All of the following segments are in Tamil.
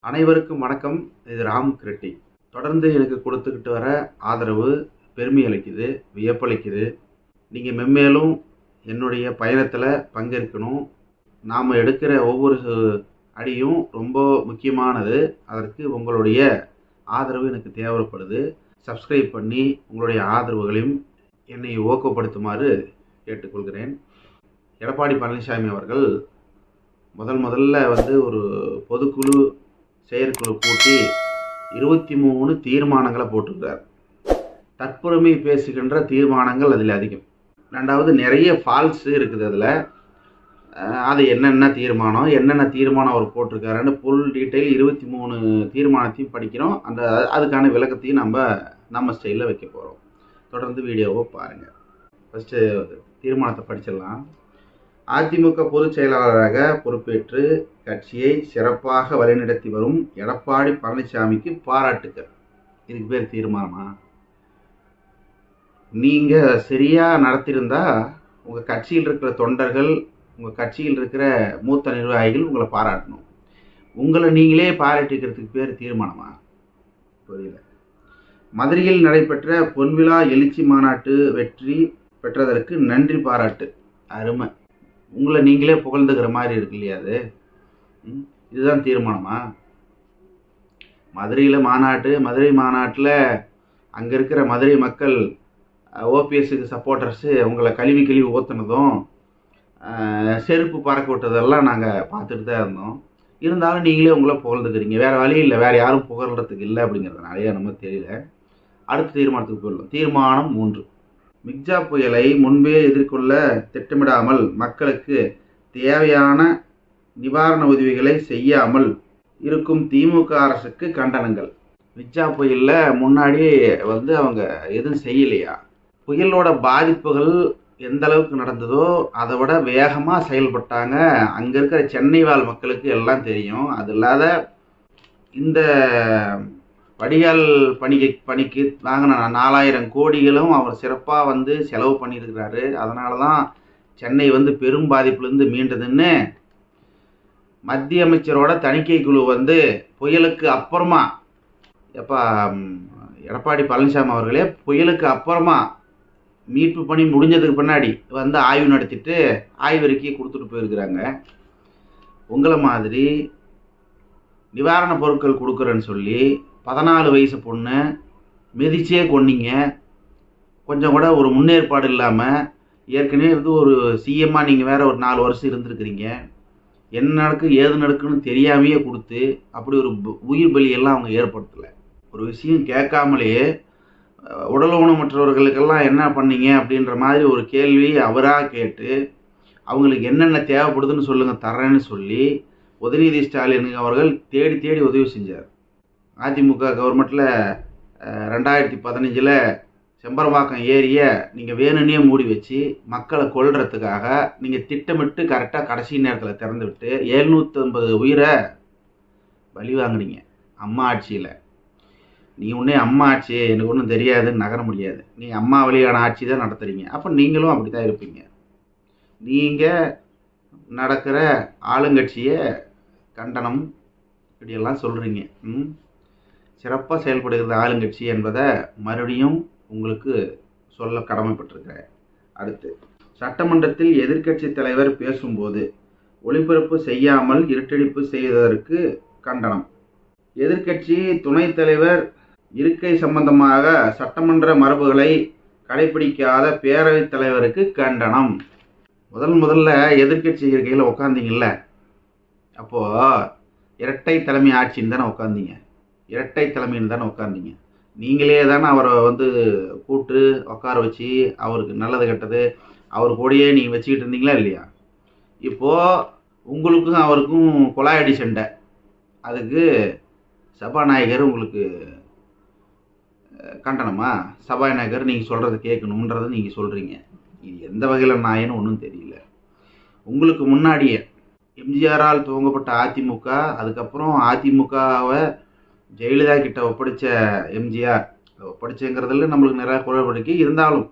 அனைவருக்கும் வணக்கம். இது ராம் கிருட்டி. தொடர்ந்து எனக்கு கொடுத்துக்கிட்டு வர ஆதரவு பெருமை அளிக்குது, வியப்பளிக்குது. நீங்கள் மென்மேலும் என்னுடைய பயணத்தில் பங்கேற்கணும். நாம் எடுக்கிற ஒவ்வொரு அடியும் ரொம்ப முக்கியமானது. அதற்கு உங்களுடைய ஆதரவு எனக்கு தேவைப்படுது. சப்ஸ்கிரைப் பண்ணி உங்களுடைய ஆதரவுகளையும் என்னை ஊக்கப்படுத்துமாறு கேட்டுக்கொள்கிறேன். எடப்பாடி பழனிசாமி அவர்கள் முதல்ல ஒரு பொதுக்குழு செயற்குழு கூட்டி 23 தீர்மானங்களை போட்டிருக்கிறார். தற்புறமை பேசுகின்ற தீர்மானங்கள் அதில் அதிகம். ரெண்டாவது நிறைய ஃபால்ஸ் இருக்குது அதில். அது என்னென்ன தீர்மானம் அவர் போட்டிருக்காருன்னு ஃபுல் டீட்டெயில் 23 தீர்மானத்தையும் படிக்கிறோம். அதுக்கான விளக்கத்தையும் நம்ம ஸ்டைலில் வைக்க போகிறோம். தொடர்ந்து வீடியோவை பாருங்கள். ஃபஸ்ட்டு தீர்மானத்தை படிச்சிடலாம். அதிமுக பொதுச் செயலாளராக பொறுப்பேற்று கட்சியை சிறப்பாக வழிநடத்தி வரும் எடப்பாடி பழனிசாமிக்கு பாராட்டுக்கள். இதுக்கு பேர் தீர்மானமா? நீங்கள் சரியாக நடத்தியிருந்தா உங்கள் கட்சியில் இருக்கிற தொண்டர்கள், உங்கள் கட்சியில் இருக்கிற மூத்த நிர்வாகிகள் உங்களை பாராட்டணும். உங்களை நீங்களே பாராட்டிக்கிறதுக்கு பேர் தீர்மானமா? புரியல. மதுரையில் நடைபெற்ற பொன்விழா எழுச்சி மாநாட்டு வெற்றி பெற்றதற்கு நன்றி பாராட்டு. அருமை. உங்களை நீங்களே புகழ்ந்துக்கிற மாதிரி இருக்கு இல்லையா? இதுதான் தீர்மானமா? மதுரை மாநாட்டில் அங்கே இருக்கிற மதுரை மக்கள் ஓபிஎஸ்க்கு சப்போர்ட்டர்ஸு உங்களை கழுவி ஊற்றுனதும் செருப்பு பறக்க விட்டதெல்லாம் நாங்கள் பார்த்துட்டு தான் இருந்தோம். இருந்தாலும் நீங்களே உங்களை புகழ்ந்துக்கிறீங்க. வேறு வழி இல்லை, வேறு யாரும் புகழ்கிறதுக்கு இல்லை அப்படிங்கிறதுனாலே நமக்கு தெரியல. அடுத்த தீர்மானத்துக்கு போயிடலாம். தீர்மானம் 3. மிக்ஜா புயலை முன்பே எதிர்கொள்ள திட்டமிடாமல் மக்களுக்கு தேவையான நிவாரண உதவிகளை செய்யாமல் இருக்கும் திமுக அரசுக்கு கண்டனங்கள். மிக்ஜா புயலில் முன்னாடி அவங்க எதுவும் செய்யலையா? புயலோட பாதிப்புகள் எந்த அளவுக்கு நடந்ததோ அதை விட வேகமாக செயல்பட்டாங்க. அங்கே இருக்கிற சென்னை வாழ் மக்களுக்கு எல்லாம் தெரியும். அது இல்லாத இந்த வடிகால் பணிக்கு வாங்கின 4000 கோடிகளும் அவர் சிறப்பாக செலவு பண்ணியிருக்கிறாரு. அதனால தான் சென்னை பெரும் பாதிப்புலேருந்து மீண்டதுன்னு மத்திய அமைச்சரோட தணிக்கை குழு புயலுக்கு அப்புறமா, எடப்பாடி பழனிசாமி அவர்களே புயலுக்கு அப்புறமா மீட்பு பணி முடிஞ்சதுக்கு பின்னாடி ஆய்வு நடத்திட்டு ஆய்வறிக்கையை கொடுத்துட்டு போயிருக்கிறாங்க. உங்களை மாதிரி நிவாரண பொருட்கள் கொடுக்குறேன்னு சொல்லி 14 வயசு பொண்ணு மிதிச்சே கொன்னீங்க. கொஞ்சம் கூட ஒரு முன்னேற்பாடு இல்லாமல், ஏற்கனவே ஒரு சிஎம்மாக நீங்கள் வேறு ஒரு 4 வருஷம் இருந்திருக்கிறீங்க. என்ன நடக்கு ஏது நடக்குன்னு தெரியாமையே கொடுத்து அப்படி ஒரு உயிர் பலியெல்லாம் அவங்க ஏற்படுத்தலை. ஒரு விஷயம் கேட்காமலேயே உடல் ஊனமற்றவர்களுக்கெல்லாம் என்ன பண்ணீங்க அப்படின்ற மாதிரி ஒரு கேள்வி அவராக கேட்டு அவங்களுக்கு என்னென்ன தேவைப்படுதுன்னு சொல்லுங்கள் தரேன்னு சொல்லி உதயநிதி ஸ்டாலின் அவர்கள் தேடி உதவி செஞ்சார். அதிமுக கவர்மெண்ட்டில் 2015 செம்பரம்பாக்கம் ஏரியை நீங்கள் வேணும்னே மூடி வச்சு மக்களை கொல்றதுக்காக நீங்கள் திட்டமிட்டு கரெக்டாக கடைசி நேரத்தில் திறந்து விட்டு 750 உயிரை பலி வாங்கினீங்க அம்மா ஆட்சியில். நீங்கள் ஒன்றே அம்மா ஆட்சி எனக்கு ஒன்றும் தெரியாதுன்னு நகர முடியாது. நீ அம்மா வழியான ஆட்சி தான் நடத்துகிறீங்க. அப்போ நீங்களும் அப்படி தான் இருப்பீங்க. நீங்கள் நடக்கிற ஆளுங்கட்சியை கண்டனம் இப்படியெல்லாம் சொல்கிறீங்க. சிறப்பாக செயல்படுகிறது ஆளுங்கட்சி என்பதை மறுபடியும் உங்களுக்கு சொல்ல கடமைப்பட்டிருக்கிறேன். அடுத்து, சட்டமன்றத்தில் எதிர்க்கட்சி தலைவர் பேசும்போது ஒளிபரப்பு செய்யாமல் இருட்டடிப்பு செய்வதற்கு கண்டனம். எதிர்க்கட்சி துணைத் தலைவர் இருக்கை சம்பந்தமாக சட்டமன்ற மரபுகளை கடைபிடிக்காத பேரவைத் தலைவருக்கு கண்டனம். முதல்ல எதிர்க்கட்சி இருக்கையில் உட்காந்தீங்கல்ல, அப்போது இரட்டை தலைமை ஆட்சின்னு தானே உட்காந்தீங்க. நீங்களே தானே அவரை கூட்டு உட்கார வச்சு அவருக்கு நல்லது கெட்டது அவர் கூடயே நீங்கள் வச்சுக்கிட்டு இருந்தீங்களா இல்லையா? இப்போது உங்களுக்கும் அவருக்கும் குழாயடி சண்டை. அதுக்கு சபாநாயகர் உங்களுக்கு கண்டனமா? சபாநாயகர் நீங்கள் சொல்கிறது கேட்கணுன்றதை நீங்கள் சொல்கிறீங்க. இது எந்த வகையில் நாயன்னு ஒன்றும் தெரியல. உங்களுக்கு முன்னாடியே எம்ஜிஆரால் துவங்கப்பட்ட அதிமுக, அதுக்கப்புறம் அதிமுகவை ஜெயலலிதா கிட்ட ஒப்படைச்ச எம்ஜிஆர், ஒப்படைச்சுங்கிறதுல நம்மளுக்கு நிறைய குறைபடிக்கை இருந்தாலும்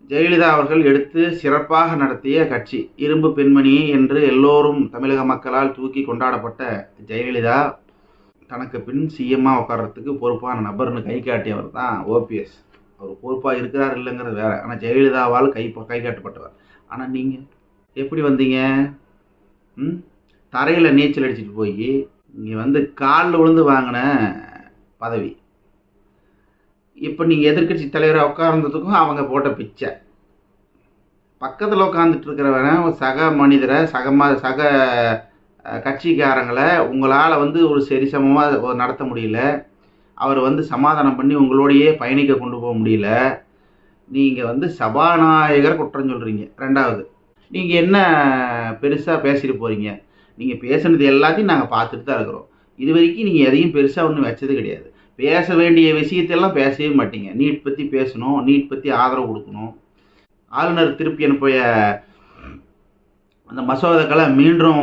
ஜெயலலிதா அவர்கள் எடுத்து சிறப்பாக நடத்திய கட்சி. இரும்பு பெண்மணி என்று எல்லோரும் தமிழக மக்களால் தூக்கி கொண்டாடப்பட்ட ஜெயலலிதா தனக்கு பின் சிஎம்மாக உட்கார்றதுக்கு பொறுப்பான நபர்னு கை காட்டியவர் தான் ஓபிஎஸ். அவர் பொறுப்பாக இருக்கிறார் இல்லைங்கிறது வேற. ஆனால் ஜெயலலிதாவால் கை காட்டப்பட்டவர். ஆனால் நீங்கள் எப்படி வந்தீங்க? தரையில் நீச்சல் அடிச்சுட்டு போய் நீங்கள் காலில் விழுந்து வாங்கின பதவி. இப்போ நீங்கள் எதிர்கட்சி தலைவராக உட்கார்ந்ததுக்கும் அவங்க போட்ட பிச்சை. பக்கத்தில் உட்காந்துட்டு இருக்கிறவன சக மனிதரை சக கட்சிக்காரங்களை உங்களால் ஒரு சரிசமமாக நடத்த முடியல. அவர் சமாதானம் பண்ணி உங்களோடையே பயணிக்க கொண்டு போக முடியல. நீங்கள் சபாநாயகர் குற்றம் சொல்கிறீங்க. ரெண்டாவது, நீங்கள் என்ன பெருசாக பேசிட்டு போகிறீங்க? நீங்கள் பேசுனது எல்லாத்தையும் நாங்கள் பார்த்துட்டு தான் இருக்கிறோம். இது வரைக்கும் நீங்கள் எதையும் பெருசாக ஒன்றும் வச்சது கிடையாது. பேச வேண்டிய விஷயத்தெல்லாம் பேசவே மாட்டீங்க. நீட் பற்றி பேசணும், நீட் பற்றி ஆதரவு கொடுக்கணும், ஆளுநர் திருப்பி அனுப்பிய அந்த மசோதாக்களை மீண்டும்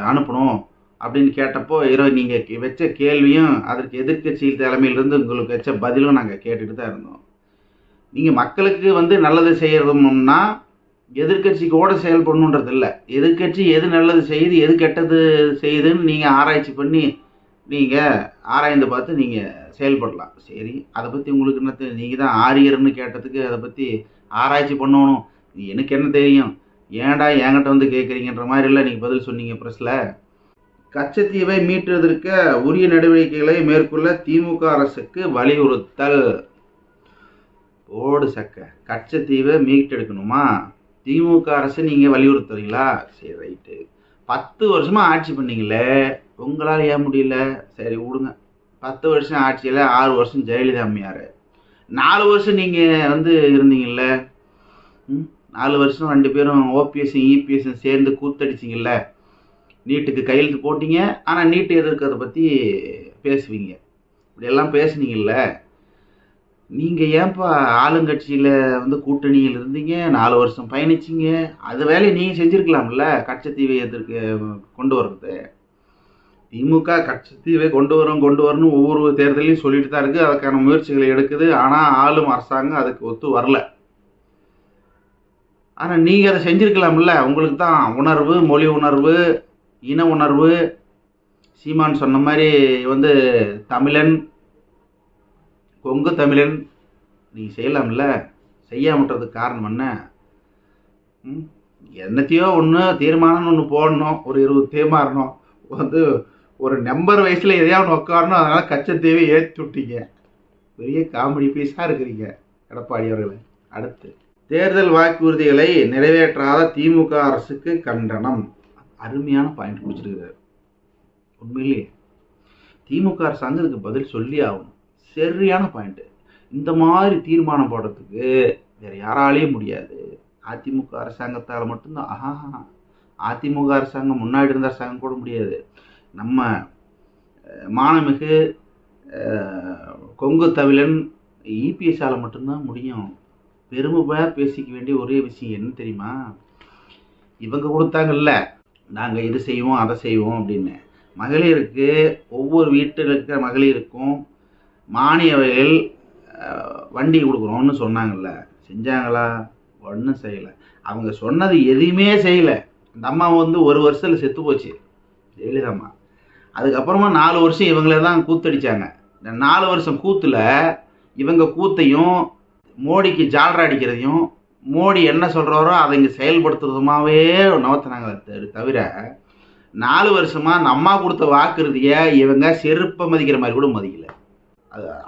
அனுப்பணும் அப்படின்னு கேட்டப்போ நீங்கள் வச்ச கேள்வியும் அதற்கு எதிர்கட்சி தலைமையிலிருந்து உங்களுக்கு வச்ச பதிலும் நாங்கள் கேட்டுட்டு தான் இருந்தோம். நீங்கள் மக்களுக்கு நல்லது செய்யறதும்னா எதிர்கட்சிக்கோட செயல்படணுன்றது இல்லை. எதிர்கட்சி எது நல்லது செய்யுது எது கெட்டது செய்யுதுன்னு நீங்கள் ஆராய்ச்சி பண்ணி நீங்கள் ஆராய்ந்து பார்த்து நீங்கள் செயல்படலாம். சரி, அதை பற்றி உங்களுக்கு என்ன? நீங்கள் தான் ஆரியர்னு கேட்டதுக்கு அதை பற்றி ஆராய்ச்சி பண்ணணும். எனக்கு என்ன தெரியும், ஏன்டா என்கிட்ட கேட்குறீங்கன்ற மாதிரிலாம் நீங்கள் பதில் சொன்னீங்க ப்ரெஸ்ஸில். கச்சத்தீவை மீட்டெடுக்க உரிய நடவடிக்கைகளை மேற்கொள்ள திமுக அரசுக்கு வலியுறுத்தல். ஓடு சக்க, கச்சத்தீவை மீட்டெடுக்கணுமா? திமுக அரசு நீங்கள் வலியுறுத்துறீங்களா? சரி, ரைட்டு. 10 வருஷமாக ஆட்சி பண்ணீங்களே, உங்களால் ஏன் முடியல? சரி விடுங்க. 10 வருஷம் ஆட்சியில் 6 வருஷம் ஜெயலலிதா அம்மையார், 4 வருஷம் நீங்கள் இருந்தீங்கல்ல. 4 வருஷம் 2 பேரும் ஓபிஎஸ் இபிஎஸ் சேர்ந்து கூத்தடிச்சிங்கல்ல. நீட்டுக்கு கையெழுத்து போட்டீங்க, ஆனால் நீட்டு எதிர்க்கிறத பற்றி பேசுவீங்க. இப்படியெல்லாம் பேசுனீங்கல்ல. நீங்கள் ஏன்ப்பா ஆளுங்கட்சியில் கூட்டணியில் இருந்தீங்க, 4 வருஷம் பயணிச்சிங்க, அது வேலையை நீங்கள் செஞ்சுருக்கலாம்ல. கச்சத்தீவை கொண்டு வர்றது. திமுக கச்சத்தீவை கொண்டு வரணும் ஒவ்வொரு தேர்தலையும் சொல்லிட்டு தான் இருக்குது. அதுக்கான முயற்சிகளை எடுக்குது. ஆனால் ஆளும் அரசாங்கம் அதுக்கு ஒத்து வரல. ஆனால் நீங்கள் அதை செஞ்சுருக்கலாம்ல. உங்களுக்கு தான் உணர்வு, மொழி உணர்வு, இன உணர்வு. சீமான் சொன்ன மாதிரி தமிழன், கொங்கு தமிழன், நீங்கள் செய்யலாம்ல. செய்யாமட்டுறதுக்கு காரணம் என்ன? என்னத்தையோ ஒன்று தீர்மானம்னு ஒன்று போடணும், ஒரு 20 தீர்மானம் ஒரு நம்பர் வயசில் எதையாவது உட்காரணும். அதனால் கச்சத்தீவை ஏற்றி விட்டீங்க. பெரிய காமெடி பீஸாக இருக்கிறீங்க எடப்பாடி அவர்களை. அடுத்து, தேர்தல் வாக்குறுதிகளை நிறைவேற்றாத திமுக அரசுக்கு கண்டனம். அருமையான பாயிண்ட் பிடிச்சிருக்கிறார். உண்மையிலேயே திமுக அரசாங்கம் இதுக்கு பதில் சொல்லி ஆகணும். சரியான பாயிண்ட்டு. இந்த மாதிரி தீர்மானம் போடுறதுக்கு வேறு யாராலேயும் முடியாது. அதிமுக அரசாங்கத்தால் மட்டும்தான். அதிமுக அரசாங்கம் முன்னாடி இருந்த அரசாங்கம் கூட முடியாது. நம்ம மானமிகு கொங்கு தமிழன் இபிஎஸ்ஆல் மட்டும்தான் முடியும். பெருமையாக பேசிக்க வேண்டிய ஒரே விஷயம் என்ன தெரியுமா? இவங்க கொடுத்தாங்கல்ல, நாங்கள் இது செய்வோம் அதை செய்வோம் அப்படின்னு. மகளிருக்கு, ஒவ்வொரு வீட்டில் இருக்கிற மகளிருக்கும் மானிய வகையில் வண்டி கொடுக்குறோன்னு சொன்னாங்கல்ல. செஞ்சாங்களா? ஒன்றும் செய்யலை. அவங்க சொன்னது எதையுமே செய்யலை. அந்த அம்மா 1 வருஷத்தில் செத்து போச்சு, ஜெயலலிதா அம்மா. அதுக்கப்புறமா 4 வருஷம் இவங்களே தான் கூத்தடிச்சாங்க. இந்த 4 வருஷம் கூத்தில் இவங்க கூத்தையும் மோடிக்கு ஜால்ரா அடிக்கிறதையும் மோடி என்ன சொல்கிறாரோ அதை இங்கே செயல்படுத்துறதுமாவே நவத்தினாங்க. தவிர 4 வருஷமாக அந்த அம்மா கொடுத்த வாக்குறுதியை இவங்க செருப்பை மதிக்கிற மாதிரி கூட மதிக்கலை.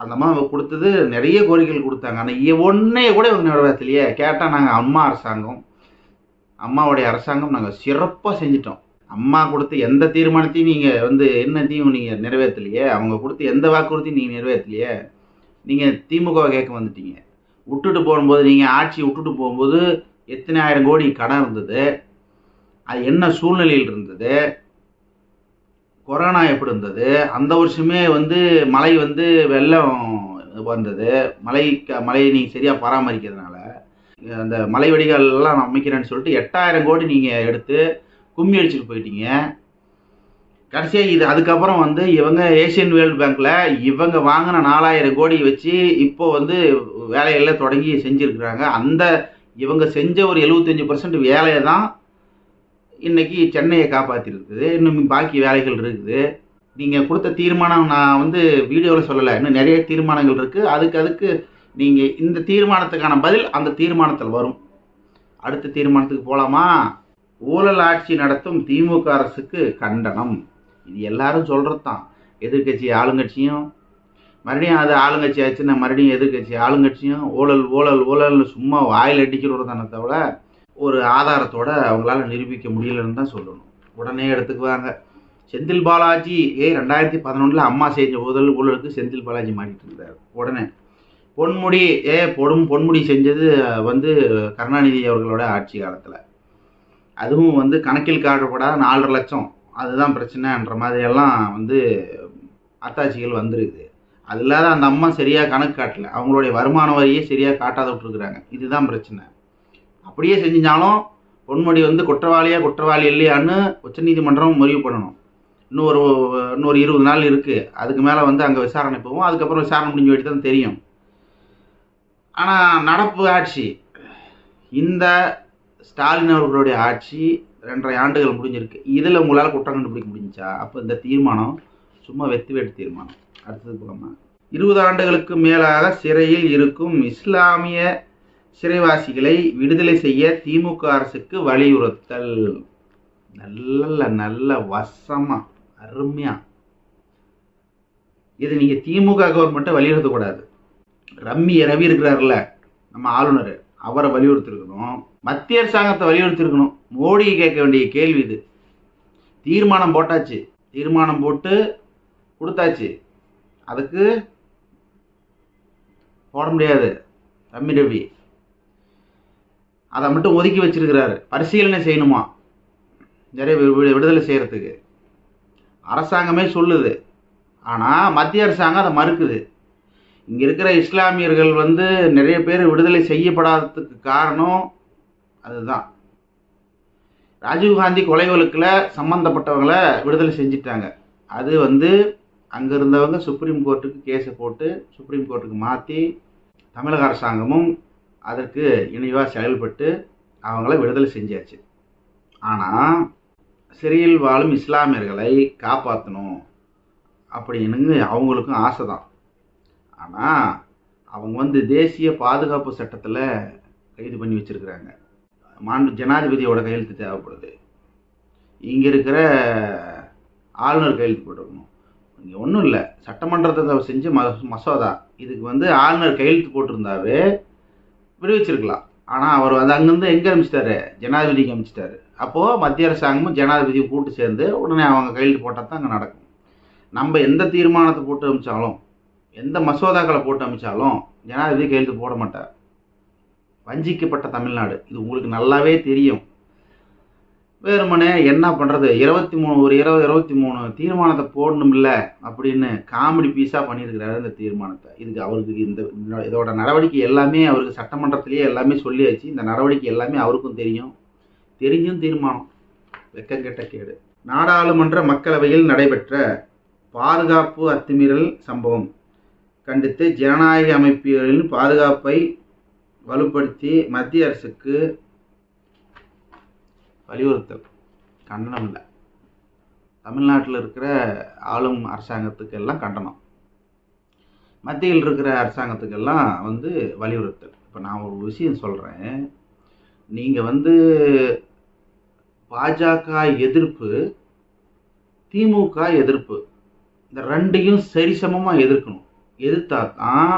அந்த அம்மா கொடுத்தது நிறைய கோரிக்கைகள் கொடுத்தாங்க. ஆனால் ஒன்றைய கூட இவங்க நிறைவேற்றலையே. கேட்டால் நாங்கள் அம்மாவுடைய அரசாங்கம் நாங்கள் சிறப்பாக செஞ்சிட்டோம். அம்மா கொடுத்த எந்த தீர்மானத்தையும் நீங்கள் என்னத்தையும் நீங்கள் நிறைவேற்றலையே. அவங்க கொடுத்த எந்த வாக்குறுதியும் நீங்கள் நிறைவேற்றலையே. நீங்கள் திமுக கேட்க வந்துட்டீங்க. விட்டுட்டு போகும்போது, நீங்கள் ஆட்சி விட்டுட்டு போகும்போது எத்தனை ஆயிரம் கோடி கடன் இருந்தது, அது என்ன சூழ்நிலையில் இருந்தது, கொரோனா எப்படி இருந்தது, அந்த வருஷமே மழை வெள்ளம் வந்தது. மழையை நீங்கள் சரியாக பராமரிக்கிறதுனால அந்த மலை வடிகாலெல்லாம் அமைக்கிறேன்னு சொல்லிட்டு 8000 கோடி நீங்கள் எடுத்து கும்மி அடிச்சுட்டு போயிட்டீங்க. கடைசியாக இது அதுக்கப்புறம் இவங்க ஏசியன் வேர்ல்டு பேங்க்கில் இவங்க வாங்கின 4000 கோடி வச்சு இப்போ வேலையெல்லாம் தொடங்கி செஞ்சுருக்குறாங்க. அந்த இவங்க செஞ்ச ஒரு 75% வேலையை தான் இன்றைக்கி சென்னையை காப்பாற்றிருக்குது. இன்னும் பாக்கி வேலைகள் இருக்குது. நீங்கள் கொடுத்த தீர்மானம் நான் வந்து வீடியோவில் சொல்லலை, இன்னும் நிறைய தீர்மானங்கள் இருக்குது. அதுக்கு நீங்கள் இந்த தீர்மானத்துக்கான பதில் அந்த தீர்மானத்தில் வரும். அடுத்த தீர்மானத்துக்கு போகலாமா? ஊழல் ஆட்சி நடத்தும் திமுக அரசுக்கு கண்டனம். இது எல்லாரும் சொல்கிறது தான். எதிர்கட்சி ஆளுங்கட்சியும் மறுபடியும் அது ஆளுங்கட்சி ஆச்சுன்னா மறுபடியும் எதிர்கட்சி ஆளுங்கட்சியும் ஊழல் ஊழல் ஊழல்னு சும்மா வாயில் அடிக்கிறோம் தானே தவிர ஒரு ஆதாரத்தோடு அவங்களால நிரூபிக்க முடியலன்னு தான் சொல்லணும். உடனே எடுத்துக்குவாங்க. செந்தில் பாலாஜி 2011 அம்மா செஞ்ச ஊழலுக்கு செந்தில் பாலாஜி மாட்டிட்டு இருந்தார். உடனே பொன்முடி பொன்முடி செஞ்சது வந்து கருணாநிதி அவர்களோட ஆட்சி காலத்தில், அதுவும் வந்து கணக்கில் காட்டப்படாத 4.5 லட்சம், அதுதான் பிரச்சனைன்ற மாதிரியெல்லாம் வந்து அத்தாட்சிகள் வந்துருக்குது. அது இல்லாத அந்த அம்மா சரியாக கணக்கு காட்டலை, அவங்களுடைய வருமான வரியே சரியாக காட்டாத விட்டுருக்குறாங்க. இதுதான் பிரச்சனை. அப்படியே செஞ்சாலும் பொன்முடி வந்து குற்றவாளி இல்லையான்னு உச்சநீதிமன்றம் முடிவு பண்ணணும். இன்னொரு 20 நாள் இருக்குது. அதுக்கு மேலே வந்து அங்கே விசாரணை போகும். அதுக்கப்புறம் விசாரணை முடிஞ்சு போயிட்டு தான் தெரியும். ஆனால் நடப்பு ஆட்சி, இந்த ஸ்டாலின் அவர்களுடைய ஆட்சி 2.5 ஆண்டுகள் முடிஞ்சிருக்கு. இதில் உங்களால் குற்றம் கண்டுபிடிக்க முடிஞ்சா அப்போ இந்த தீர்மானம் சும்மா வெத்து தீர்மானம். அடுத்தது போகலாமா? 20 ஆண்டுகளுக்கு மேலாக சிறையில் இருக்கும் இஸ்லாமிய சிறைவாசிகளை விடுதலை செய்ய திமுக அரசுக்கு வலியுறுத்தல். நல்ல வசமா அருமையா. இது நீங்க திமுக கவர்மெண்ட்டை வலியுறுத்தக்கூடாது. ரவி இருக்கிறார்ல நம்ம ஆளுநர், அவரை வலியுறுத்திருக்கணும். மத்திய அரசாங்கத்தை வலியுறுத்திருக்கணும். மோடியை கேட்க வேண்டிய கேள்வி இது. தீர்மானம் போட்டாச்சு, தீர்மானம் போட்டு கொடுத்தாச்சு, அதுக்கு போட முடியாது. ரவி அதை மட்டும் ஒதுக்கி வச்சிருக்கிறாரு. பரிசீலனை செய்யணுமா நிறைய விடுதலை செய்யறதுக்கு அரசாங்கமே சொல்லுது. ஆனால் மத்திய அரசாங்கம் அதை மறுக்குது. இங்கே இருக்கிற இஸ்லாமியர்கள் வந்து நிறைய பேர் விடுதலை செய்யப்படாததுக்கு காரணம் அதுதான். ராஜீவ்காந்தி கொலை வழக்கில் சம்மந்தப்பட்டவங்களை விடுதலை செஞ்சிட்டாங்க. அது வந்து அங்கே இருந்தவங்க சுப்ரீம் கோர்ட்டுக்கு கேஸை போட்டு சுப்ரீம் கோர்ட்டுக்கு மாற்றி தமிழக அரசாங்கமும் அதற்கு இணைவாக செயல்பட்டு அவங்கள விடுதலை செஞ்சாச்சு. ஆனால் சிறையில் வாழும் இஸ்லாமியர்களை காப்பாற்றணும் அப்படின்னு அவங்களுக்கும் ஆசை தான். ஆனால் அவங்க வந்து தேசிய பாதுகாப்பு சட்டத்தில் கைது பண்ணி வச்சுருக்கிறாங்க. ஜனாதிபதியோட கையெழுத்து தேவைப்படுது. இங்கே இருக்கிற ஆளுநர் கையெழுத்து போட்டுருக்கணும். இங்கே ஒன்றும் இல்லை, சட்டமன்றத்தை செஞ்ச மசோதா. இதுக்கு வந்து ஆளுநர் கையெழுத்து போட்டிருந்தாவே விடுவிச்சிருக்கலாம். ஆனால் அவர் வந்து அங்கேருந்து எங்கே அனுப்பிச்சிட்டாரு? ஜனாதிபதிக்கு அனுப்பிச்சிட்டாரு. அப்போது மத்திய அரசாங்கமும் ஜனாதிபதியும் கூட்டு சேர்ந்து உடனே அவங்க கையெழுத்து போட்டால் தான் அங்கே நடக்கும். நம்ம எந்த தீர்மானத்தை போட்டு அனுப்பிச்சாலும், எந்த மசோதாக்களை போட்டு அனுப்பிச்சாலும் ஜனாதிபதி கையெழுத்து போட மாட்டார். வஞ்சிக்கப்பட்ட தமிழ்நாடு, இது உங்களுக்கு நல்லாவே தெரியும். வேறுமனே என்ன பண்ணுறது, 23 தீர்மானத்தை போடணும் இல்லை அப்படின்னு காமெடி பீஸாக பண்ணியிருக்கிறாரு இந்த தீர்மானத்தை. இதுக்கு அவருக்கு இதோட நடவடிக்கை எல்லாமே அவருக்கு சட்டமன்றத்திலேயே எல்லாமே சொல்லியாச்சு. இந்த நடவடிக்கை எல்லாமே அவருக்கும் தெரிஞ்சும் தீர்மானம். வெக்கங்கெட்ட கேடு. நாடாளுமன்ற மக்களவையில் நடைபெற்ற பாதுகாப்பு அத்துமீறல் சம்பவம் கண்டித்து ஜனநாயக அமைப்புகளின் பாதுகாப்பை வலுப்படுத்தி மத்திய அரசுக்கு வலியுறுத்தல். கண்டனம் இல்லை, தமிழ்நாட்டில் இருக்கிற ஆளும் அரசாங்கத்துக்கெல்லாம் கண்டனம், மத்தியில் இருக்கிற அரசாங்கத்துக்கெல்லாம் வந்து வலியுறுத்தல். இப்போ நான் ஒரு விஷயம் சொல்கிறேன். நீங்கள் வந்து பாஜக எதிர்ப்பு, திமுக எதிர்ப்பு, இந்த ரெண்டையும் சரிசமமாக எதிர்க்கணும். எதிர்த்தா தான்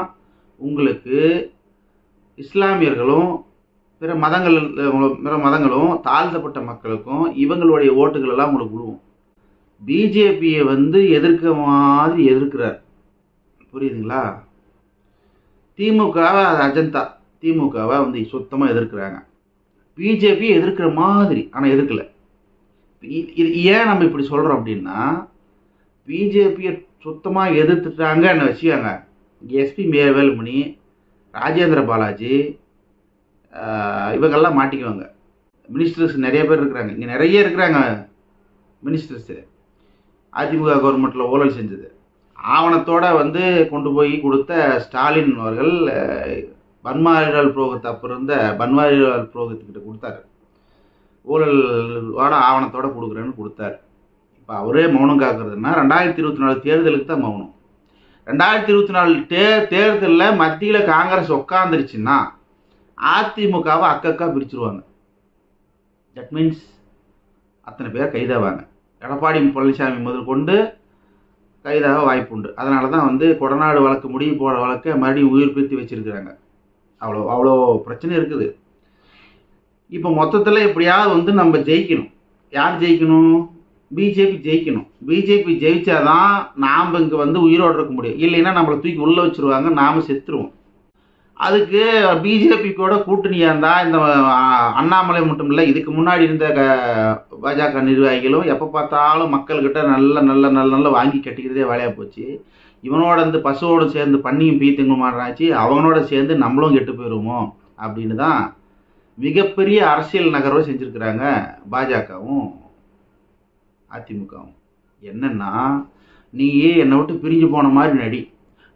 உங்களுக்கு இஸ்லாமியர்களும் பிற மதங்களும் தாழ்த்தப்பட்ட மக்களுக்கும் இவங்களுடைய ஓட்டுகள் எல்லாம் உங்களுக்கு விழுவும். பிஜேபியை வந்து எதிர்க்க மாதிரி எதிர்க்கிறார், புரியுதுங்களா? திமுகவை அஜந்தா, திமுகவை வந்து சுத்தமாக எதிர்க்கிறாங்க. பிஜேபியை எதிர்க்கிற மாதிரி ஆனால் எதிர்க்கலை. இது ஏன் நம்ம இப்படி சொல்கிறோம் அப்படின்னா, பிஜேபியை சுத்தமாக எதிர்த்துட்டாங்கன்னு வச்சுக்காங்க. எஸ்பி வேலுமணி, ராஜேந்திர பாலாஜி, இவங்கெல்லாம் மாட்டிக்குவாங்க. மினிஸ்டர்ஸ் நிறைய பேர் இருக்கிறாங்க, இங்கே நிறைய இருக்கிறாங்க மினிஸ்டர்ஸு. அதிமுக கவர்மெண்ட்டில் ஊழல் செஞ்சது ஆவணத்தோடு வந்து கொண்டு போய் கொடுத்த ஸ்டாலின் அவர்கள் பன்வாரிலால் புரோஹித், அப்போ இருந்த பன்வாரிலால் புரோஹித்கிட்ட கொடுத்தாரு. ஊழலோட ஆவணத்தோடு கொடுக்குறேன்னு கொடுத்தாரு. இப்போ அவரே மௌனம் காக்குறதுன்னா 2024 தேர்தலுக்கு தான் மௌனம். 2024 தேர்தலில் மத்தியில் காங்கிரஸ் உட்காந்துருச்சுன்னா அதிமுகவை அக்கக்கா பிரிச்சுருவாங்க. தட் மீன்ஸ் அத்தனை பேர் கைதாவாங்க. எடப்பாடி பழனிசாமி முதல் கொண்டு கைதாக வாய்ப்பு உண்டு. அதனால தான் வந்து கொடநாடு வழக்கு முடிவு போகிற வழக்கை மறுபடியும் உயிர்ப்பித்து வச்சிருக்கிறாங்க. அவ்வளோ பிரச்சனை இருக்குது. இப்போ மொத்தத்தில் எப்படியாவது வந்து நம்ம ஜெயிக்கணும். யார் ஜெயிக்கணும்? பிஜேபி ஜெயிக்கணும். பிஜேபி ஜெயிச்சாதான் நாம் இங்கே வந்து உயிரோடு இருக்க முடியும். இல்லைன்னா நம்மளை தூக்கி உள்ளே வச்சுருவாங்க, நாம் செத்துருவோம். அதுக்கு பிஜேபி கூட கூட்டணியாக இருந்தால் இந்த அண்ணாமலை மட்டும் இல்லை, இதுக்கு முன்னாடி இருந்த பாஜக நிர்வாகிகளும் எப்போ பார்த்தாலும் மக்கள்கிட்ட நல்ல வாங்கி கட்டிக்கிறதே வேலையாக போச்சு. இவனோட வந்து பசுவோடு சேர்ந்து பண்ணியும் பீத்துங்க மாட்டாச்சு, அவனோட சேர்ந்து நம்மளும் கெட்டு போயிடுவோமோ அப்படின்னு தான் மிகப்பெரிய அரசியல் நகர்வை செஞ்சுருக்கிறாங்க பாஜகவும் அதிமுகவும். என்னன்னா, நீயே என்னை விட்டு பிரிஞ்சு போன மாதிரி நடி,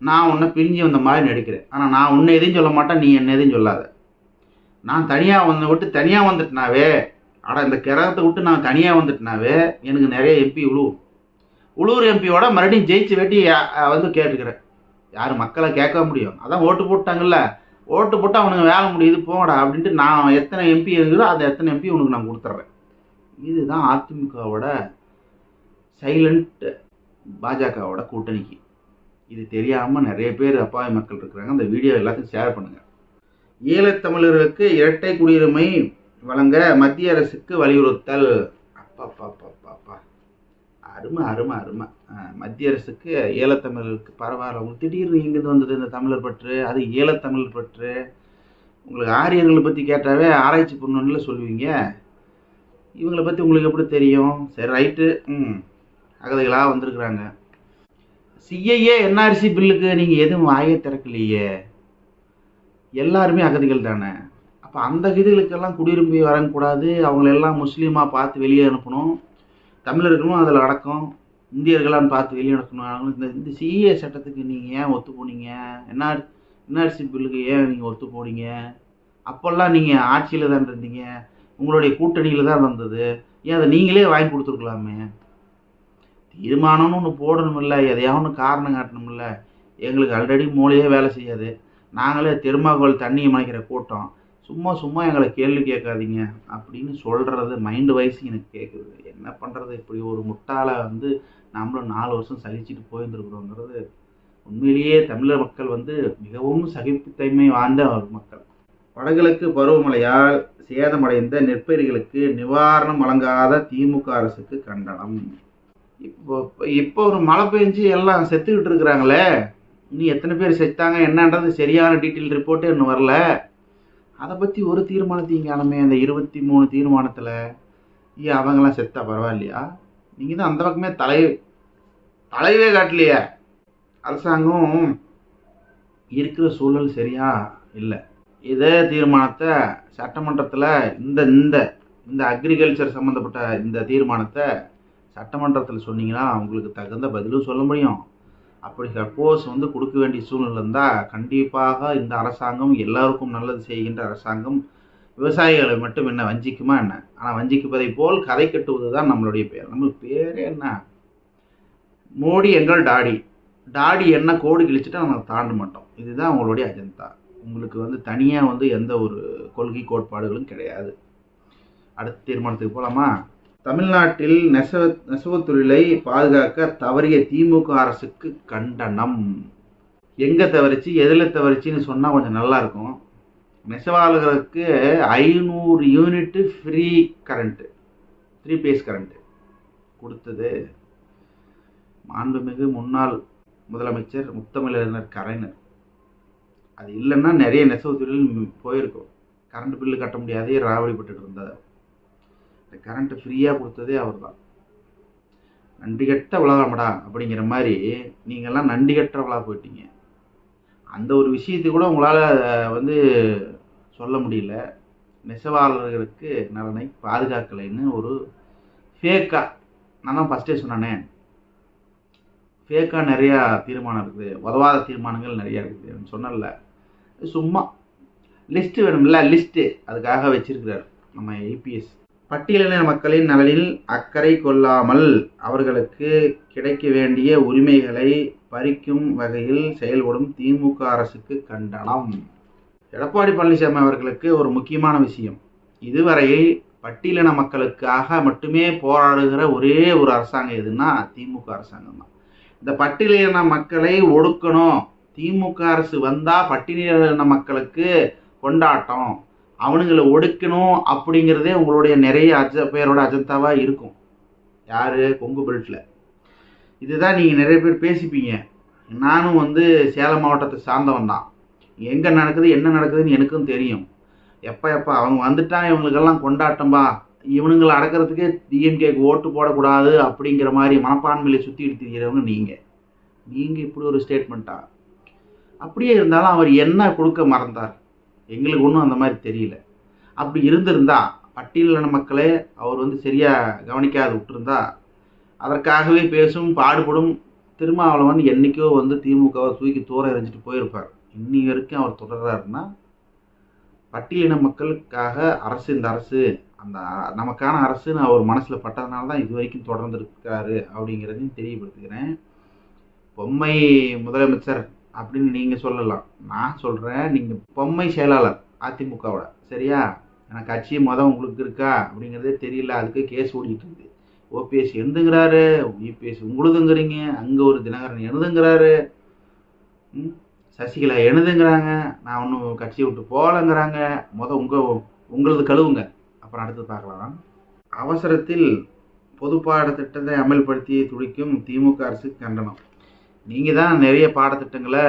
நான் உன்னை பிரிஞ்சு வந்த மாதிரி நடிக்கிறேன். ஆனால் நான் உன்னை எதையும் சொல்ல மாட்டேன், நீ என்ன எதையும் சொல்லாத. நான் தனியாக உன்னை விட்டு தனியாக வந்துட்டனாவே, இந்த கிரகத்தை விட்டு நான் தனியாக வந்துட்டனாவே எனக்கு நிறைய எம்பி உள்ளூர் எம்பியோட மறுபடியும் ஜெயிச்சு வெட்டி வந்து கேட்டுக்கிறேன். யார் மக்களை கேட்க முடியும்? அதான் ஓட்டு போட்டாங்கல்ல, ஓட்டு போட்டு அவனுங்க வேலை முடியுது போங்கடா அப்படின்ட்டு நான் எத்தனை எம்பி இருக்குதோ அந்த எத்தனை எம்பி உனக்கு நான் கொடுத்துட்றேன். இதுதான் அதிமுகவோட சைலண்ட் பாஜகவோட கூட்டணிக்கு. இது தெரியாமல் நிறைய பேர் அப்பாவி மக்கள் இருக்கிறாங்க. அந்த வீடியோ எல்லாத்தையும் ஷேர் பண்ணுங்கள். ஈழத்தமிழர்களுக்கு இரட்டை குடியுரிமை வழங்க மத்திய அரசுக்கு வலியுறுத்தல். அப்பா அருமை அருமை அருமை. மத்திய அரசுக்கு ஈழத்தமிழர்களுக்கு பரவாயில்ல. உங்களுக்கு திடீர்னு இங்கிருந்து வந்தது இந்த தமிழர் பற்று, அது ஈழத்தமிழர் பற்று. உங்களுக்கு ஆரியர்களை பற்றி கேட்டாவே ஆராய்ச்சி பண்ணணும்ல சொல்லுவீங்க. இவங்களை பற்றி உங்களுக்கு எப்படி தெரியும்? சரி ரைட்டு. அகதிகளாக வந்திருக்கிறாங்க. சிஐஏ என்ஆர்சி பில்லுக்கு நீங்கள் எதுவும் வாயே திறக்கலையே. எல்லாருமே அகதிகள் தானே. அப்போ அந்த அகதிகளுக்கெல்லாம் குடியுரிமை வரக்கூடாது, அவங்களெல்லாம் முஸ்லீமாக பார்த்து வெளியே அனுப்பணும், தமிழர்களும் அதில் அடக்கம், இந்தியர்களான்னு பார்த்து வெளியே அனுப்பணும். இந்த சிஏ சட்டத்துக்கு நீங்கள் ஏன் ஒத்து போனீங்க? என்ஆர்சி பில்லுக்கு ஏன் நீங்கள் ஒத்து போனீங்க? அப்போல்லாம் நீங்கள் ஆட்சியில் தான் இருந்தீங்க, உங்களுடைய கூட்டணியில் தான் இருந்தது. ஏன் அதை நீங்களே வாங்கி கொடுத்துருக்கலாமே? தீர்மானம்னு ஒன்று போடணுமில்ல, எதையாவது ஒன்று காரணம் காட்டணுமில்ல. எங்களுக்கு ஆல்ரெடி மூளையே வேலை செய்யாது, நாங்களே தெருமாக்கோல் தண்ணியை மலைக்கிற கூட்டம், சும்மா எங்களை கேள்வி கேட்காதீங்க அப்படின்னு சொல்கிறது மைண்டு வைஸ் எனக்கு கேட்குது. என்ன பண்ணுறது? இப்படி ஒரு முட்டாளை வந்து நம்மளும் 4 வருஷம் சகிச்சுட்டு போயிருந்துருக்குறோங்கிறது. உண்மையிலேயே தமிழர் மக்கள் வந்து மிகவும் சகிப்புத்தன்மை வாழ்ந்த ஒரு மக்கள். வடகிழக்கு பருவமழையால் சேதமடைந்த நெற்பயிர்களுக்கு நிவாரணம் வழங்காத திமுக அரசுக்கு கண்டனம். இப்போ ஒரு மழை பெஞ்சு எல்லாம் செத்துக்கிட்டு இருக்கிறாங்களே, இன்னும் எத்தனை பேர் செத்தாங்க என்னன்றது சரியான டீட்டெயில் ரிப்போர்ட்டே இன்னும் வரல. அதை பற்றி ஒரு தீர்மானத்தையும் காணுமே. அந்த 23 தீர்மானத்தில் ஏன் அவங்கெல்லாம் செத்தா பரவாயில்லையா? நீங்கள் தான் அந்த பக்கமே தலைவே காட்டலையே. அரசாங்கம் இருக்கிற சூழல் சரியா இல்லை. இதே தீர்மானத்தை சட்டமன்றத்தில் இந்த அக்ரிகல்ச்சர் சம்மந்தப்பட்ட இந்த தீர்மானத்தை சட்டமன்றத்தில் சொன்னீங்கன்னா அவங்களுக்கு தகுந்த பதிலும் சொல்ல முடியும். அப்படி சப்போஸ் வந்து கொடுக்க வேண்டிய சூழ்நிலை இருந்தால் கண்டிப்பாக இந்த அரசாங்கம் எல்லாருக்கும் நல்லது செய்கின்ற அரசாங்கம் விவசாயிகளை மட்டும் என்ன வஞ்சிக்குமா என்ன? ஆனால் வஞ்சிக்குவதை போல் கதை கட்டுவது தான் நம்மளுடைய பேர். நம்மளுக்கு பேரே என்ன? மோடி எங்கள் டாடி என்ன கோடு கிழிச்சிட்டா நம்ம தாண்ட மாட்டோம். இதுதான் உங்களுடைய அஜெண்டா. உங்களுக்கு வந்து தனியாக வந்து எந்த ஒரு கொள்கை கோட்பாடுகளும் கிடையாது. அடுத்த தீர்மானத்துக்கு போகலாமா? தமிழ்நாட்டில் நெசவுத் தொழிலை பாதுகாக்க தவறிய திமுக அரசுக்கு கண்டனம். எங்கே தவறிச்சு, எதில் தவறிச்சின்னு சொன்னால் கொஞ்சம் நல்லாயிருக்கும். நெசவாளர்களுக்கு 500 unit free current, 3 phase current கொடுத்தது மாண்புமிகு முன்னாள் முதலமைச்சர் முத்தமிழறிஞர் கலைஞர். அது இல்லைன்னா நிறைய நெசவு தொழில் போயிருக்கும். கரண்ட் பில்லு கட்ட முடியாதே ராவடிப்பட்டு இருந்தார். இந்த கரண்ட்டு ஃப்ரீயாக கொடுத்ததே அவர் தான். நன்றிகட்ட உலகமடா அப்படிங்கிற மாதிரி நீங்கள்லாம் நன்றிகட்டவளாக போயிட்டீங்க. அந்த ஒரு விஷயத்தை கூட உங்களால் வந்து சொல்ல முடியல. நெசவாளர்களுக்கு நலனை பாதுகாக்கலைன்னு ஒரு ஃபேக்காக, நான் தான் ஃபஸ்ட்டே சொன்னானே, ஃபேக்காக நிறையா தீர்மானம் இருக்குது, உதவாத தீர்மானங்கள் நிறையா இருக்குது சொன்னல. சும்மா லிஸ்ட்டு வேணும்ல, லிஸ்ட்டு அதுக்காக வச்சிருக்கிறார் நம்ம ஏபிஎஸ். பட்டியலின மக்களின் நலனில் அக்கறை கொள்ளாமல் அவர்களுக்கு கிடைக்க வேண்டிய உரிமைகளை பறிக்கும் வகையில் செயல்படும் திமுக அரசுக்கு கண்டனம். எடப்பாடி பழனிசாமி அவர்களுக்கு ஒரு முக்கியமான விஷயம், இதுவரையில் பட்டியலின மக்களுக்காக மட்டுமே போராடுகிற ஒரே ஒரு அரசாங்கம் எதுன்னா திமுக அரசாங்கம் தான். இந்த பட்டியலின மக்களை ஒடுக்கணும், திமுக அரசு வந்தா பட்டியலின மக்களுக்கு கொண்டாட்டம், அவனுங்களை ஒடுக்கணும் அப்படிங்கிறதே உங்களுடைய நிறைய பேரோட அஜெண்டாவா இருக்கும். யாரு? கொங்கு பெல்ட்ல. இதுதான் நீங்க நிறைய பேர் பேசிப்பீங்க. நானும் சேலம் மாவட்டத்தை சார்ந்தவன் தான். எங்க நடக்குது என்ன நடக்குதுன்னு எனக்கும் தெரியும். எப்ப அவங்க வந்துட்டா இவங்களுக்கெல்லாம் கொண்டாட்டம்பா, இவனுங்களை அடக்கிறதுக்கே டிஎம்கேக்கு ஓட்டு போடக்கூடாது அப்படிங்கிற மாதிரி மனப்பான்மையில சுத்தி எடுத்துக்கிறவங்க நீங்க இப்படி ஒரு ஸ்டேட்மெண்ட்டா? அப்படியே இருந்தாலும் அவர் என்ன கொடுக்க மறந்தார்? எங்களுக்கு ஒன்றும் அந்த மாதிரி தெரியல. அப்படி இருந்திருந்தா பட்டியலின மக்களே அவர் சரியா கவனிக்காது விட்டுருந்தா அதற்காகவே பேசும் பாடுபடும் திருமாவளவன் என்னைக்கோ திமுகவை தூக்கி தூர எறிஞ்சிட்டு போயிருப்பார். இன்னி வரைக்கும் அவர் தொடர்றாருன்னா பட்டியலின மக்களுக்காக அரசு, இந்த அரசு அந்த நமக்கான அரசுன்னு அவர் மனசுல பட்டதுனால தான் இது வரைக்கும் தொடர்ந்து இருக்காரு அப்படிங்கிறதையும் தெரியப்படுத்துகிறேன். பொம்மை முதலமைச்சர் அப்படின்னு நீங்க சொல்லலாம், நான் சொல்றேன் நீங்க பொம்மை செயலாளர் அதிமுகவோட, சரியா? எனக்கு கட்சி மதம் உங்களுக்கு இருக்கா அப்படிங்கிறதே தெரியல, அதுக்கு கேஸ் ஓடிட்டு இருக்கு. ஓபிஎஸ் எழுதுங்கிறாரு, இபிஎஸ் உங்களுதுங்கிறீங்க, அங்க ஒரு தினகரன் எழுதுங்கிறாரு, சசிகலா எழுதுங்கிறாங்க, நான் ஒன்றும் கட்சியை விட்டு போகலங்கிறாங்க. உங்களது கழுவுங்க, அப்புறம் அடுத்து பார்க்கலாம். அவசரத்தில் பொது பாடத்திட்டத்தை அமல்படுத்தி துடிக்கும் திமுக அரசுக்கு கண்டனம். நீங்கள் தான் நிறைய பாடத்திட்டங்களை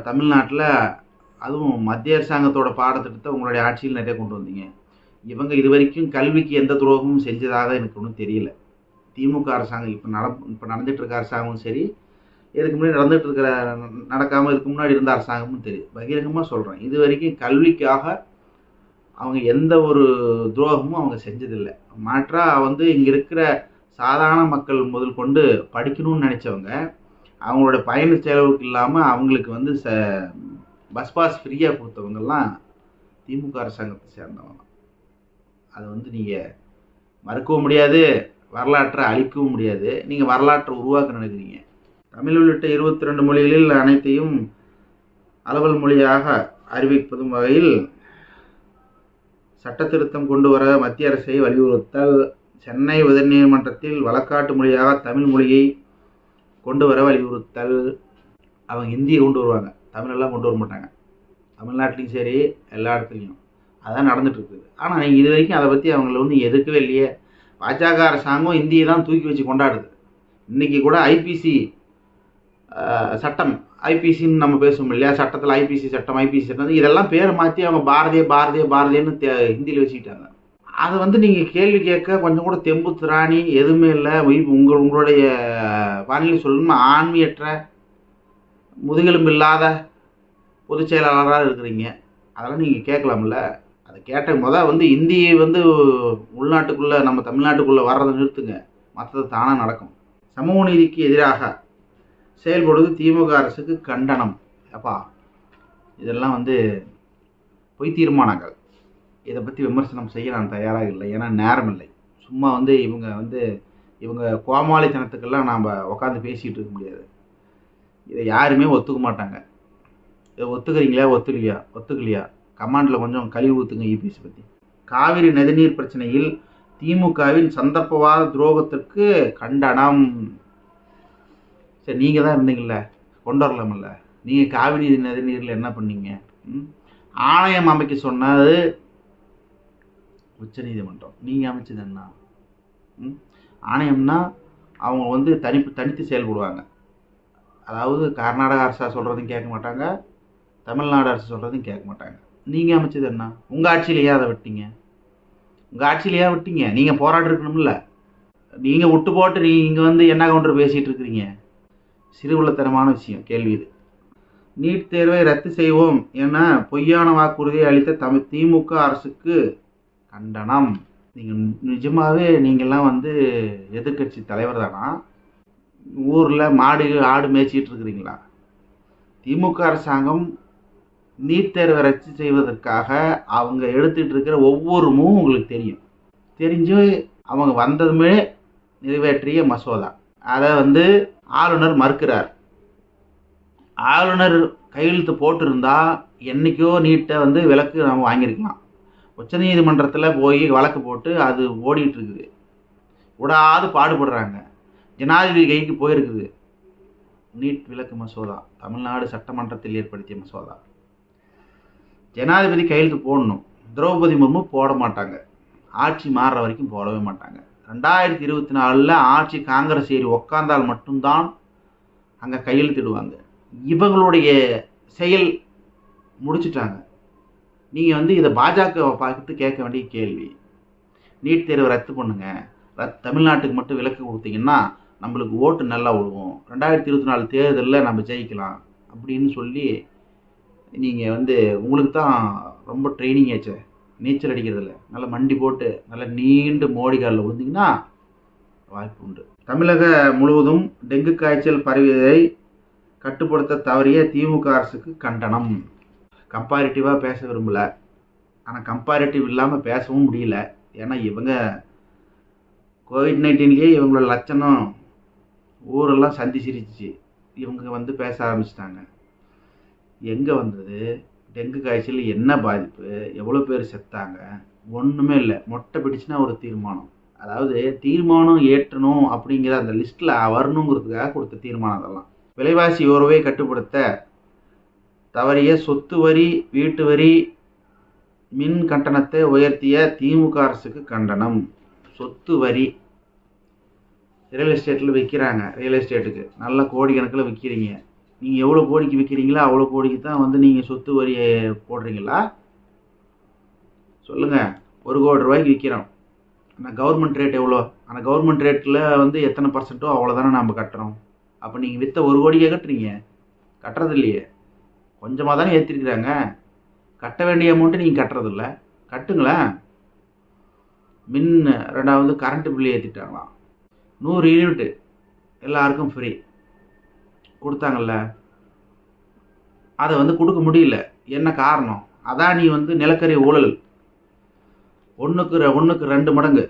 தமிழ்நாட்டில், அதுவும் மத்திய அரசாங்கத்தோட பாடத்திட்டத்தை உங்களுடைய ஆட்சியில் நிறைய கொண்டு வந்தீங்க. இவங்க இது வரைக்கும் கல்விக்கு எந்த துரோகமும் செஞ்சதாக எனக்கு ஒன்றும் தெரியல. திமுக அரசாங்கம் இப்போ நடந்துட்டு இருக்க அரசாங்கமும் சரி, இதுக்கு முன்னாடி நடக்காமல் இதுக்கு முன்னாடி இருந்த அரசாங்கமும் தெரியும். பகிரங்கமாக சொல்கிறேன், இது வரைக்கும் கல்விக்காக அவங்க எந்த ஒரு துரோகமும் அவங்க செஞ்சதில்லை. மாற்றா இங்கே இருக்கிற சாதாரண மக்கள் முதல் கொண்டு படிக்கணும்னு நினச்சவங்க அவங்களோட பயண செலவுக்கு இல்லாமல் அவங்களுக்கு பஸ் பாஸ் ஃப்ரீயாக கொடுத்தவங்கெல்லாம் திமுக அரசாங்கத்தை சேர்ந்தவங்க. அதை நீங்கள் மறுக்கவும் முடியாது, வரலாற்றை அழிக்கவும் முடியாது. நீங்கள் வரலாற்றை உருவாக்க நினைக்கிறீங்க. தமிழ் உள்ளிட்ட 22 மொழிகளில் அனைத்தையும் அலுவல் மொழியாக அறிவிப்பதும் வகையில் சட்ட திருத்தம் கொண்டு வர மத்திய அரசை வலியுறுத்தல். சென்னை உயர்நீதிமன்றத்தில் வழக்காட்டு மொழியாக தமிழ் மொழியை கொண்டு வர வலியுறுத்தல். அவங்க ஹிந்தியை கொண்டு வருவாங்க, தமிழெல்லாம் கொண்டு வர மாட்டாங்க. தமிழ்நாட்டிலையும் சரி எல்லா இடத்துலையும் அதான் நடந்துட்டு இருக்குது. ஆனால் நீங்கள் இது வரைக்கும் அதை பற்றி அவங்கள எதிர்க்கவே இல்லையே. பாஜக அரசாங்கம் இந்தியை தான் தூக்கி வச்சு கொண்டாடுது. இன்றைக்கி கூட ஐபிசி சட்டம், ஐபிசின்னு நம்ம பேசுவோம் இல்லையா, சட்டத்தில் ஐபிசி சட்டம், ஐபிசி சட்டம், இதெல்லாம் பேரை மாற்றி அவங்க பாரதியன்னு ஹிந்தியில் வச்சுக்கிட்டாங்க. அதை நீங்கள் கேள்வி கேட்க கொஞ்சம் கூட தெம்பு திராணி எதுவுமே இல்லை. உங்களுடைய வானிலை சொல்லணுமா, ஆண்மையற்ற முதுகெலும்பு இல்லாத பொதுச் செயலாளராக இருக்கிறீங்க. அதெல்லாம் நீங்கள் கேட்கலாம்ல. அதை கேட்ட இந்தியை உள்நாட்டுக்குள்ளே நம்ம தமிழ்நாட்டுக்குள்ளே வர்றதை நிறுத்துங்க, மற்றது தானாக நடக்கும். சமூக நீதிக்கு எதிராக செயல்படுவது திமுக அரசுக்கு கண்டனம். அப்பா இதெல்லாம் பொய் தீர்மானங்கள். இதை பற்றி விமர்சனம் செய்ய நான் தயாராக இல்லை, ஏன்னா நேரம் இல்லை. சும்மா இவங்க கோமாளித்தனத்துக்கெல்லாம் நாம் உட்காந்து பேசிகிட்டு இருக்க முடியாது. இதை யாருமே ஒத்துக்க மாட்டாங்க. இதை ஒத்துக்கிறீங்களா ஒத்துக்கலையா கமாண்டில் கொஞ்சம் கழிவு ஊற்றுங்க. இபிஎஸ் பற்றி. காவிரி நதிநீர் பிரச்சனையில் திமுகவின் சந்தர்ப்பவாத துரோகத்திற்கு கண்டனம். சரி, நீங்கள் தான் இருந்தீங்கல்ல, கொண்டு வரலாமில்ல. நீங்கள் காவிரி நதிநீரில் என்ன பண்ணீங்க? ஆணையம் அமைக்க சொன்னது உச்சநீதிமன்றம், நீங்கள் அமைச்சது என்ன? ஆணையம்னா அவங்க தனித்து செயல்படுவாங்க. அதாவது கர்நாடக அரசா சொல்கிறதையும் கேட்க மாட்டாங்க, தமிழ்நாடு அரசு சொல்கிறதையும் கேட்க மாட்டாங்க. நீங்கள் அமைச்சது என்ன? உங்கள் ஆட்சியிலேயே அதை விட்டீங்க. உங்கள் ஆட்சியிலேயே விட்டீங்க. நீங்கள் போராட்டம் இருக்கணும்ல. நீங்கள் விட்டு போட்டு நீங்கள் என்ன கவுண்டர் பேசிகிட்டு இருக்கிறீங்க? சிறுவுள்ளத்தனமான விஷயம் கேள்வி இது. நீட் தேர்வை ரத்து செய்வோம் என பொய்யான வாக்குறுதியை அளித்த திமுக அரசுக்கு கண்டனம். நீங்கள் நிஜமாகவே நீங்கள்லாம் எதிர்கட்சி தலைவர் தானா? ஊரில் ஆடு மேய்ச்சிட்டு இருக்கிறீங்களா? திமுக அரசாங்கம் நீட் தேர்வை ரத்து செய்வதற்காக அவங்க எடுத்துகிட்டு இருக்கிற ஒவ்வொரு மூவும் உங்களுக்கு தெரியும். தெரிஞ்சு அவங்க வந்ததுமே நிறைவேற்றிய மசோதா. அதை ஆளுநர் மறுக்கிறார். ஆளுநர் கையெழுத்து போட்டிருந்தா என்றைக்கோ நீட்டை விலக்கு நம்ம வாங்கியிருக்கலாம். உச்சநீதிமன்றத்தில் போய் வழக்கு போட்டு அது ஓடிட்டு இருக்குது. விடாது பாடுபடுறாங்க. ஜனாதிபதி கைக்கு போயிருக்குது நீட் விலக்கு மசோதா. தமிழ்நாடு சட்டமன்றத்தில் ஏற்படுத்திய மசோதா. ஜனாதிபதி கையெழுத்து போடணும். திரௌபதி முர்மு போட மாட்டாங்க. ஆட்சி மாறுற வரைக்கும் போடவே மாட்டாங்க. 2024 ஆட்சி காங்கிரஸ் ஏறி உக்காந்தால் மட்டும்தான் அங்கே கையெழுத்திடுவாங்க. இவங்களுடைய செயல் முடிச்சுட்டாங்க. நீங்கள் இதை பாஜகவை பார்த்து கேட்க வேண்டிய கேள்வி. நீட் தேர்வை ரத்து பண்ணுங்க, தமிழ்நாட்டுக்கு மட்டும் விலக்கு கொடுத்தீங்கன்னா நம்மளுக்கு ஓட்டு நல்லா விடுவோம், 2024 தேர்தலில் நம்ம ஜெயிக்கலாம் அப்படின்னு சொல்லி நீங்கள் உங்களுக்கு தான் ரொம்ப ட்ரைனிங் ஆச்சு நீச்சல் அடிக்கிறதுல. நல்லா மண்டி போட்டு நல்லா நீண்டு மோடி காலில் விழுந்தீங்கன்னா வாய்ப்பு உண்டு. தமிழக முழுவதும் டெங்கு காய்ச்சல் பரவியதை கட்டுப்படுத்த தவறிய திமுக அரசுக்கு கண்டனம். கம்பேரிட்டிவாக பேச விரும்பலை, ஆனால் கம்பேரிட்டிவ் இல்லாமல் பேசவும் முடியல. ஏன்னா இவங்க கோவிட்-19 இவங்களோட லட்சணம் ஊரெல்லாம் சந்தி சிரிச்சு இவங்க பேச ஆரம்பிச்சிட்டாங்க. எங்கே வந்தது டெங்கு காய்ச்சல், என்ன பாதிப்பு, எவ்வளோ பேர் செத்தாங்க, ஒன்றுமே இல்லை. மொட்டை பிடிச்சுன்னா ஒரு தீர்மானம். அதாவது தீர்மானம் ஏற்றணும் அப்படிங்கிற அந்த லிஸ்ட்டில் வரணுங்கிறதுக்காக கொடுத்த தீர்மானம் அதெல்லாம். விலைவாசி உயர்வை கட்டுப்படுத்த தவறிய சொத்து வரி, வீட்டு வரி, மின் கட்டணத்தை உயர்த்திய திமுக அரசுக்கு கண்டனம். சொத்து வரி ரியல் எஸ்டேட்டில் விற்கிறாங்க. ரியல் எஸ்டேட்டுக்கு நல்ல கோடிக்கணக்கில் விற்கிறீங்க. நீங்கள் எவ்வளோ கோடிக்கு விற்கிறீங்களோ அவ்வளோ கோடிக்கு தான் நீங்கள் சொத்து வரியை போடுறீங்களா? சொல்லுங்கள். 1 கோடி ரூபாய்க்கு விற்கிறோம். ஆனால் கவர்மெண்ட் ரேட் எவ்வளோ? ஆனால் கவர்மெண்ட் ரேட்டில் எத்தனை பர்சன்ட்டோ அவ்வளோதானே நம்ம கட்டுறோம். அப்போ நீங்கள் விற்ற 1 கோடிக்கே கட்டுறீங்க? கட்டுறது இல்லையே. கொஞ்சமாக தானே ஏற்றிருக்கிறாங்க. கட்ட வேண்டிய அமௌண்ட்டு நீங்கள் கட்டுறதில்ல. கட்டுங்களேன். மின் 2வது கரண்ட்டு பில்லு ஏற்றிட்டாங்களாம். 100 யூனிட்டு எல்லாருக்கும் ஃப்ரீ கொடுத்தாங்கல்ல. அதை கொடுக்க முடியல. என்ன காரணம்? அதானி நிலக்கரி ஊழல் 1க்கு 2 மடங்கு.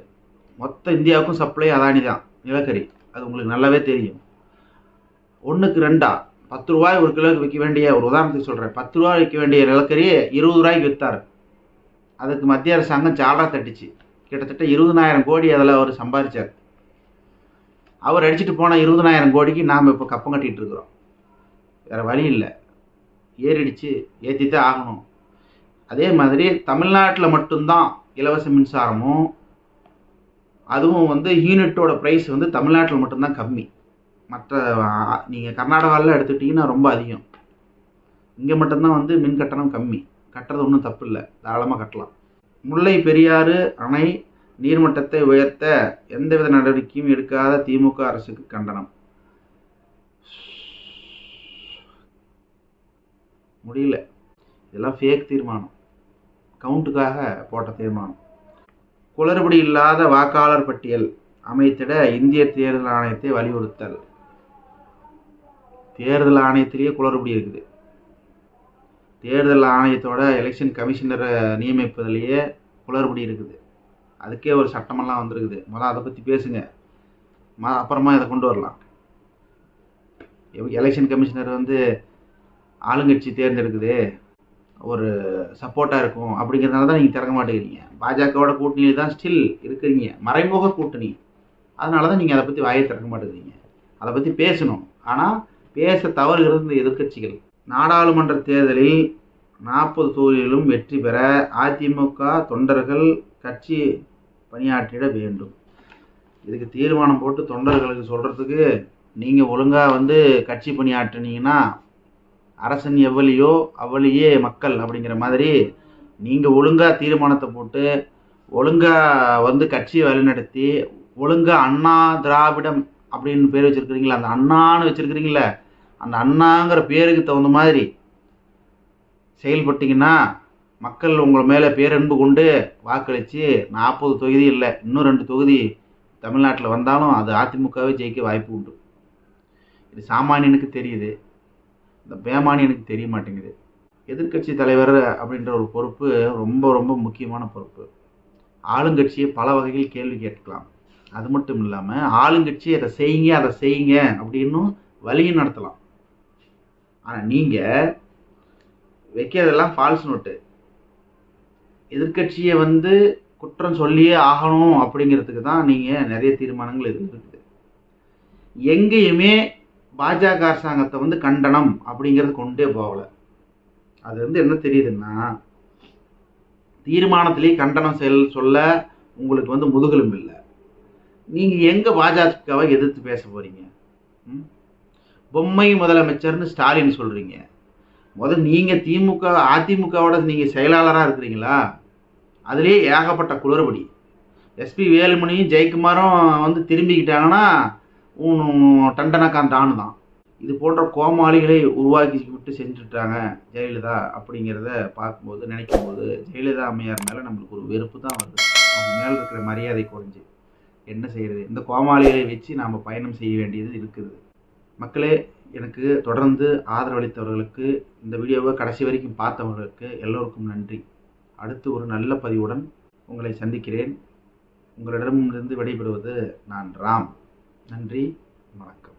மொத்த இந்தியாவுக்கும் சப்ளை அதானி தான் நிலக்கரி. அது உங்களுக்கு நல்லாவே தெரியும். 1க்கு 2 10 ரூபாய் ஒரு கிலோவுக்கு விற்க வேண்டிய, ஒரு உதாரணத்துக்கு சொல்கிறேன், 10 ரூபாய் விற்க வேண்டிய நிலக்கரி 20 ரூபாய்க்கு விற்றார். அதுக்கு மத்திய அரசாங்கம் ஜாலரா தட்டிச்சு. கிட்டத்தட்ட 20,000 கோடி அதில் அவர் சம்பாதிச்சார். அவர் அடிச்சுட்டு போன 20,000 கோடிக்கு நாம் இப்போ கப்பம் கட்டிகிட்டு இருக்கிறோம். வேறு வழி இல்லை. ஏறிடுச்சு, ஏற்றித்தான் ஆகணும். அதே மாதிரி தமிழ்நாட்டில் மட்டும்தான் இலவச மின்சாரமும், அதுவும் யூனிட்டோட ப்ரைஸ் தமிழ்நாட்டில் மட்டும்தான் கம்மி. மற்ற நீங்கள் கர்நாடகாவில் எடுத்துக்கிட்டிங்கன்னா ரொம்ப அதிகம். இங்கே மட்டும்தான் மின் கட்டணம் கம்மி. கட்டுறது ஒன்றும் தப்பு இல்லை, தாராளமாக கட்டலாம். முல்லை பெரியாறு அணை நீர்மட்டத்தை உயர்த்த எந்தவித நடவடிக்கையும் எடுக்காத திமுக அரசுக்கு கண்டனம். முடியல. இதெல்லாம் ஃபேக் தீர்மானம், கவுண்ட்டுக்காக போட்ட தீர்மானம். குளறுபடி இல்லாத வாக்காளர் பட்டியல் அமைத்திட இந்திய தேர்தல் ஆணையத்தை வலியுறுத்தல். தேர்தல் ஆணையத்திலேயே குளறுபடி இருக்குது. தேர்தல் ஆணையத்தோட எலெக்ஷன் கமிஷனரை நியமிப்பதிலேயே குளறுபடி இருக்குது. அதுக்கே ஒரு சட்டமெல்லாம் வந்திருக்குது. முதல்ல அதை பற்றி பேசுங்க, அப்புறமா இதை கொண்டு வரலாம். எலெக்ஷன் கமிஷனர் ஆளுங்கட்சி தேர்ந்தெடுக்குது, ஒரு சப்போர்ட்டாக இருக்கும் அப்படிங்கிறதுனால தான் நீங்கள் திறக்க மாட்டேங்கிறீங்க. பாஜகவோட கூட்டணியில் தான் ஸ்டில் இருக்கிறீங்க, மறைமுக கூட்டணி. அதனால தான் நீங்கள் அதை பற்றி வாயை திறக்க மாட்டேங்கிறீங்க. அதை பற்றி பேசணும், ஆனால் பேச தவறுகிறது இந்த எதிர்க்கட்சிகள். நாடாளுமன்ற தேர்தலில் 40 தொகுதிகளிலும் வெற்றி பெற அதிமுக தொண்டர்கள் கட்சி பணியாற்றிட வேண்டும். இதுக்கு தீர்மானம் போட்டு தொண்டர்களுக்கு சொல்கிறதுக்கு நீங்கள் ஒழுங்காக கட்சி பணியாற்றினீங்கன்னா அரசன் எவ்வளியோ அவ்வளியே மக்கள் அப்படிங்கிற மாதிரி நீங்கள் ஒழுங்காக தீர்மானத்தை போட்டு ஒழுங்காக கட்சியை வழிநடத்தி ஒழுங்காக அண்ணா திராவிடம் அப்படின்னு பேர் வச்சுருக்கிறீங்களா, அந்த அண்ணான்னு வச்சுருக்கிறீங்களே, அந்த அண்ணாங்கிற பேருக்கு தகுந்த மாதிரி செயல்பட்டிங்கன்னா மக்கள் உங்கள் மேலே பேரன்பு கொண்டு வாக்களித்து 40 தொகுதி இல்லை, இன்னும் 2 தொகுதி தமிழ்நாட்டில் வந்தாலும் அது அதிமுகவே ஜெயிக்க வாய்ப்பு உண்டு. இது சாமானியனுக்கு தெரியுது, இந்த பேமானியனுக்கு தெரிய மாட்டேங்குது. எதிர்க்கட்சி தலைவர் அப்படின்ற ஒரு பொறுப்பு ரொம்ப ரொம்ப முக்கியமான பொறுப்பு. ஆளுங்கட்சியை பல வகையில் கேள்வி கேட்கலாம். அது மட்டும் இல்லாமல் ஆளுங்கட்சி அதை செய்யுங்க அப்படின்னும் வழியும் நடத்தலாம். ஆனால் நீங்கள் வைக்கிறதெல்லாம் ஃபால்ஸ் நோட்டு. எதிர்க்கட்சியை குற்றம் சொல்லியே ஆகணும் அப்படிங்கிறதுக்கு தான் நீங்கள் நிறைய தீர்மானங்கள் இருக்குது. எங்கேயுமே பாஜக அரசாங்கத்தை கண்டனம் அப்படிங்கிறது கொண்டே போகலை. அது என்ன தெரியுதுன்னா, தீர்மானத்திலேயே கண்டனம் சொல்ல உங்களுக்கு முதுகெலும்பு இல்லை. நீங்கள் எங்கே பாஜகவை எதிர்த்து பேச போறீங்க? பொம்மை முதலமைச்சர்னு ஸ்டாலின் சொல்றீங்க. நீங்கள் திமுக அதிமுகவோட நீங்கள் செயலாளராக இருக்கிறீங்களா? அதுலேயே ஏகப்பட்ட குளறுபடி. எஸ்பி வேலுமணியும் ஜெயக்குமாரும் திரும்பிக்கிட்டாங்கன்னா டண்டனக்கான் டானு தான். இது போன்ற கோமாளிகளை உருவாக்கி விட்டு செஞ்சுட்டாங்க ஜெயலலிதா அப்படிங்கிறத பார்க்கும்போது நினைக்கும்போது ஜெயலலிதா அம்மையார் மேலே நம்மளுக்கு ஒரு வெறுப்பு தான் வருது. அவங்க மேலே இருக்கிற மரியாதை குறைஞ்சி என்ன செய்கிறது? இந்த கோமாளிகளை வச்சு நாம் பயணம் செய்ய வேண்டியது இருக்குது. மக்களே, எனக்கு தொடர்ந்து ஆதரவளித்தவர்களுக்கு, இந்த வீடியோவை கடைசி வரைக்கும் பார்த்தவர்களுக்கு எல்லோருக்கும் நன்றி. அடுத்து ஒரு நல்ல பதிவுடன் உங்களை சந்திக்கிறேன். உங்களிடமிருந்து விடைபெறுவது நான் ராம். நன்றி, வணக்கம்.